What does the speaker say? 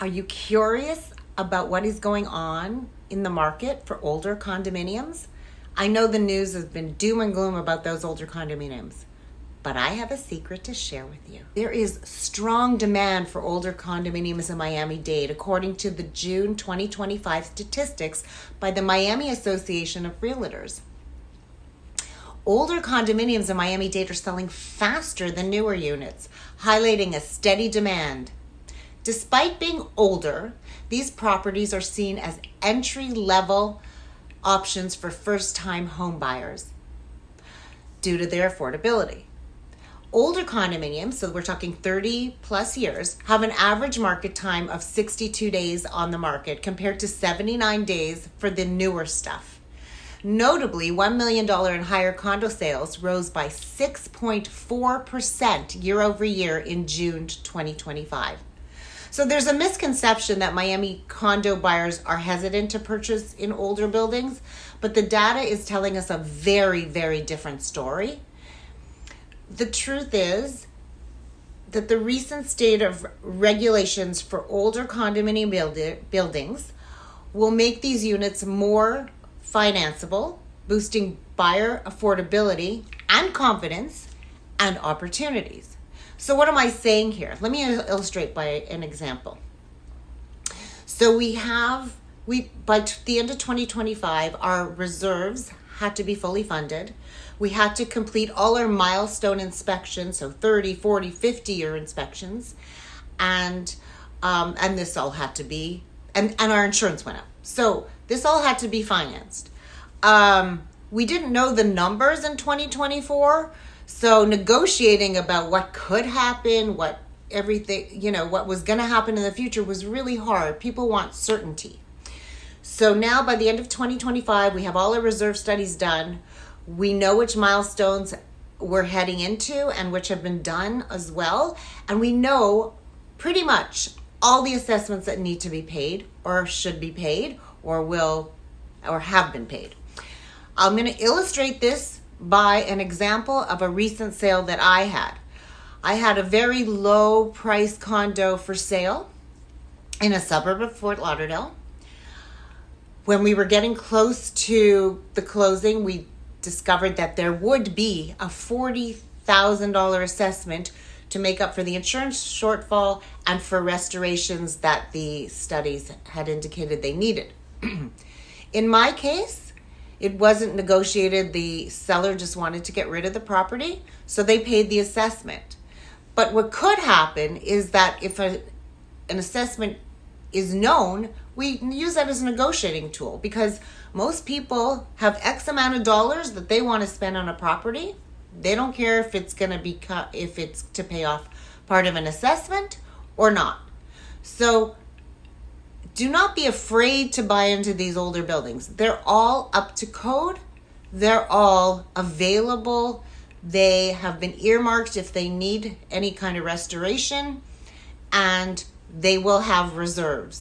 Are you curious about what is going on in the market for older condominiums? I know the news has been doom and gloom about those older condominiums, but I have a secret to share with you. There is strong demand for older condominiums in Miami-Dade, according to the June 2025 statistics by the Miami Association of Realtors. Older condominiums in Miami-Dade are selling faster than newer units, highlighting a steady demand. Despite being older, these properties are seen as entry-level options for first-time home buyers due to their affordability. Older condominiums, so we're talking 30 plus years, have an average market time of 62 days on the market compared to 79 days for the newer stuff. Notably, $1 million and higher condo sales rose by 6.4% year over year in June 2025. So there's a misconception that Miami condo buyers are hesitant to purchase in older buildings, but the data is telling us a very, very different story. The truth is that the recent state of regulations for older condominium buildings will make these units more financeable, boosting buyer affordability and confidence and opportunities. So what am I saying here? Let me illustrate by an example. So by the end of 2025, our reserves had to be fully funded. We had to complete all our milestone inspections, so 30, 40, 50-year inspections. And this all had to be, and our insurance went up. So this all had to be financed. We didn't know the numbers in 2024. So negotiating about what could happen, what was going to happen in the future was really hard. People want certainty. So now by the end of 2025, we have all our reserve studies done. We know which milestones we're heading into and which have been done as well. And we know pretty much all the assessments that need to be paid or should be paid or have been paid. I'm going to illustrate this by an example of a recent sale that I had. I had a very low price condo for sale in a suburb of Fort Lauderdale. When we were getting close to the closing, we discovered that there would be a $40,000 assessment to make up for the insurance shortfall and for restorations that the studies had indicated they needed. In my case, it wasn't negotiated. The seller just wanted to get rid of the property, so they paid the assessment. But what could happen is that if an assessment is known, we use that as a negotiating tool because most people have X amount of dollars that they want to spend on a property. They don't care if it's going to be if it's to pay off part of an assessment or not. So do not be afraid to buy into these older buildings. They're all up to code. They're all available. They have been earmarked if they need any kind of restoration, and they will have reserves.